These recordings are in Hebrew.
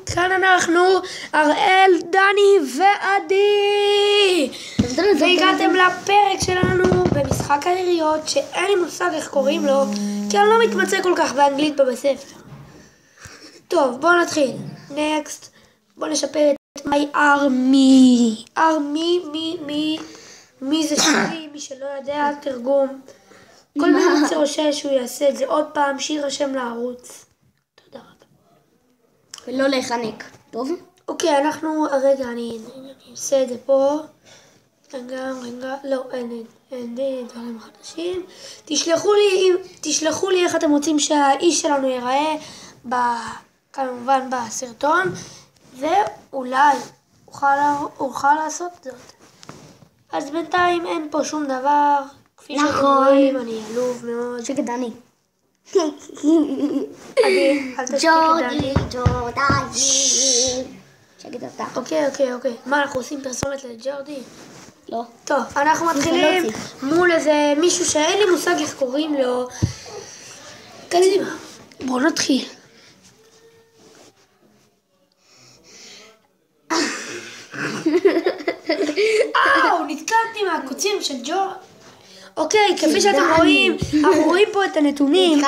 כאן אנחנו, אראל, דני ועדי. והגעתם לפרק שלנו במשחק העיריות, שאין לי מושג איך קוראים לו, כי אני לא מתמצא כל כך באנגלית בבית ספר. טוב, בואו נתחיל. נקסט. בואו נשפר את my army. מי זה שלי, מי שלא יודע, תרגום. כל מי רוצה שהוא יעשה את זה עוד פעם, שירשם לערוץ. תודה רבה. ולא להיחנק, טוב? אוקיי, אנחנו, רגע, אני אעשה את זה פה. רגע, לא, אין דברים חדשים. תשלחו לי איך אתם רוצים שהאיש שלנו ייראה, כמובן בסרטון, ואולי אוכל לעשות זאת. אז בינתיים אין פה שום דבר, כפי שאתם רואים, אני עלוב מאוד. שקט דני. אל תשתיק את דני. שקט אתה. אוקיי. מה, אנחנו עושים פרסומת לג'ורדי? לא. טוב, אנחנו מתחילים מול איזה מישהו שאין לי מושג איך קוראים לו. קדימה, בואו נתחיל. נתקלתי מהקוצים של ג'ורדי. אוקיי, כפי שאתם רואים, אנחנו רואים פה את הנתונים.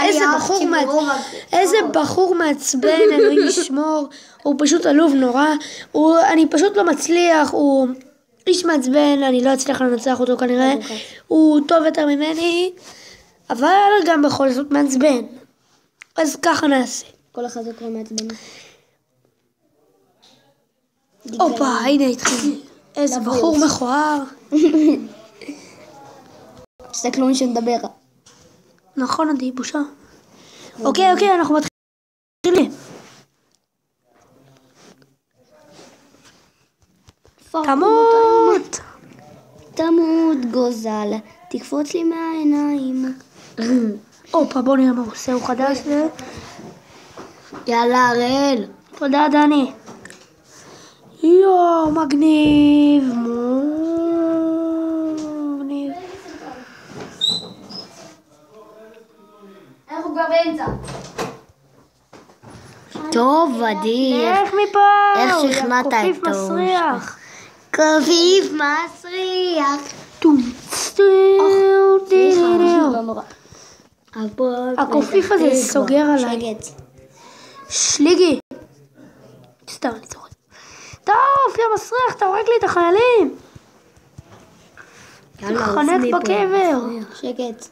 איזה בחור מעצבן, אלוהים ישמור. הוא פשוט עלוב נורא. אני פשוט לא מצליח, הוא איש מעצבן, אני לא אצליח לנצח אותו כנראה. הוא טוב יותר ממני, אבל גם בכל זאת מעצבן. אז ככה נעשה. כל אחד זה כבר מעצבן. הופה, הנה התחיל. איזה בחור מכוער. תסתכלו מי שנדבר. נכון, עדי, בושה. אוקיי, אנחנו מתחילים. תמות גוזל, תקפוץ לי מהעיניים. הופה, בוא נראה מה הוא עושה, הוא חדש זה. יאללה, אראל. תודה, דני. יואו, מגניב. אנחנו כבר באמצע. טוב, עדי. איך מפה? איך שכנעת את קופיף מסריח. קופיף מסריח. הקופיף הזה סוגר עליי. שליגי. סתם, אני צוחק. טוב, יא מסריח, אתה הורג לי את החיילים. תחנק בקבר. שקט.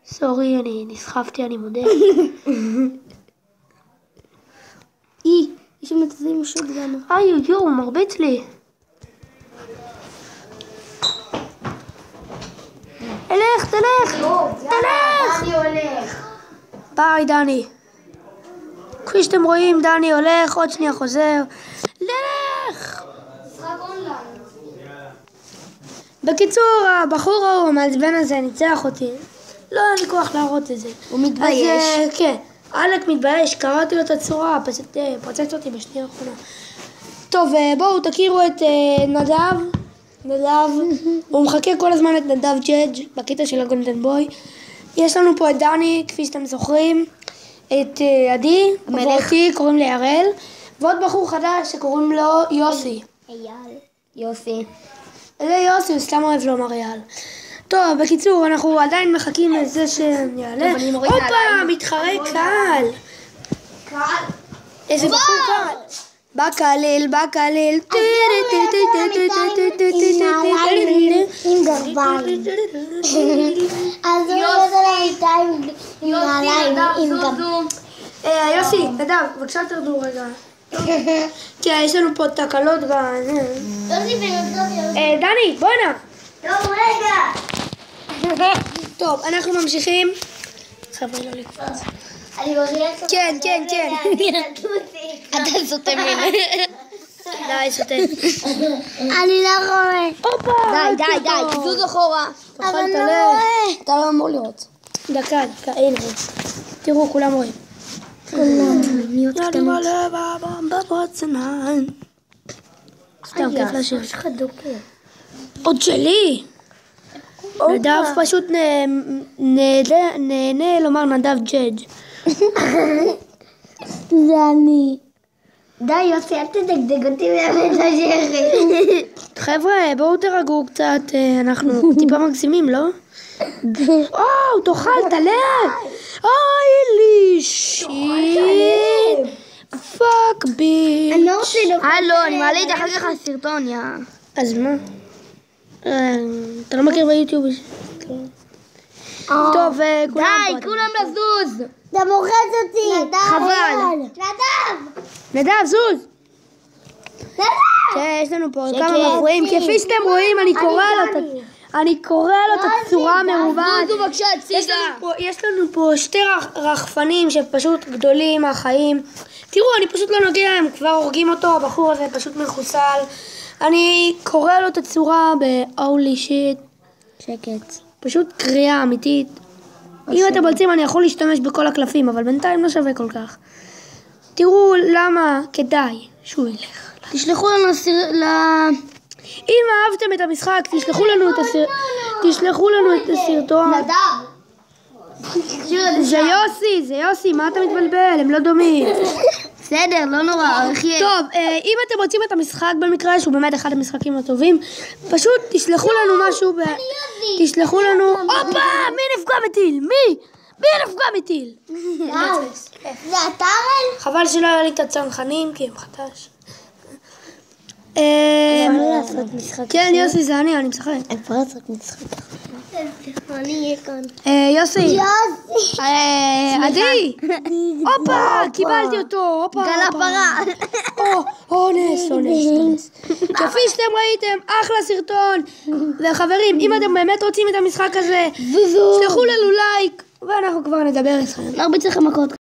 סורי, אני נסחפתי, אני מודה. יש שם את זה עם שוד גם. הוא מרביץ לי. תלך. דני הולך. ביי, דני. כפי שאתם רואים, דני הולך, עוד שנייה חוזר. לך! בקיצור, הבחור ההוא המעצבן הזה ניצח אותי. לא היה לי כוח להראות את זה. הוא מתבייש. אז כן, אלק מתבייש, קראתי לו את הצורה, פשוט פוצץ אותי בשנייה האחרונה. טוב, בואו תכירו את נדב. הוא מחכה כל הזמן את נדב ג'אג' בקטע של הגולדן בוי. יש לנו פה את דני, כפי שאתם זוכרים. את עדי, ואותי קוראים לי אראל. ועוד בחור חדש שקוראים לו יוסי. יוסי. זה יוסי, הוא סתם אוהב לומר אייל. טוב, בקיצור, אנחנו עדיין מחכים לזה שיעלה. הופה, מתחרה קהל. איזה בחור קהל. בקהל. עם גרביים. אז הוא יוצא עם גרביים. יוסי, נדב, בבקשה תרדו רגע. כן, יש לנו פה תקלות דני, בוא הנה. טוב, רגע. טוב, אנחנו ממשיכים. חבר'ה, לא לקפוץ. אני מריח. כן. אתה סוטה ממני. די, סוטה. אני לא רואה. הופה. די, תזוז אחורה. אבל לא רואה. אתה לא אמור לראות. דקה, הנה. תראו, כולם רואים. סתם כיף לשיר. עוד שלי. נדב פשוט נהנה לומר נדב ג'אג'. זה אני. די, יוסי, אל תדגדג אותי באמת השכת. חבר'ה, בואו תרגעו קצת, אנחנו טיפה מגזימים, לא? תאכל, תלך! אוי לי, שיט! פאק ביץ'. אני לא רוצה לאכול. הלו, אני מעלה את אחר כך הסרטון, יא. אז מה? אתה לא מכיר ביוטיוב? טוב, די, כולם לזוז. אתה מוחץ אותי. חבל. נדב. נדב, זוז! כן, יש לנו פה כמה מפריעים. כפי שאתם רואים, אני קורא לו את הצורה המרובעת. זוזו בבקשה הצידה. יש לנו פה שתי רחפנים שפשוט גדולים מהחיים. תראו, אני פשוט לא נוגע, הם כבר הורגים אותו, הבחור הזה פשוט מחוסל. אני קורא לו את הצורה ב-Holy shit. שקט. פשוט קריאה אמיתית. אם אתם רוצים אני יכול להשתמש בכל הקלפים, אבל בינתיים לא שווה כל כך. תראו למה כדאי שהוא ילך. תשלחו לנו אם אהבתם את המשחק, תשלחו לנו את הסרטון. זה יוסי, מה אתה מתבלבל? הם לא דומים. בסדר, לא נורא. טוב, אם אתם רוצים את המשחק במקרה, שהוא באמת אחד המשחקים הטובים, פשוט תשלחו לנו משהו, תשלחו לנו, הופה, מי נפגע מטיל? מי נפגע מטיל? זה אתה הרי? חבל שלא היה לי את הצנחנים, כי הם חדש. כן, יוסי, זה אני משחק. אפשר לעשות משחק. אני אהיה כאן. יוסי. עדי. הופה, קיבלתי אותו. גלה פרה. אונס. כפי שאתם ראיתם, אחלה סרטון. וחברים, אם אתם באמת רוצים את המשחק הזה, שלחו לנו לייק, ואנחנו כבר נדבר איתכם. לא ארביץ לכם מכות.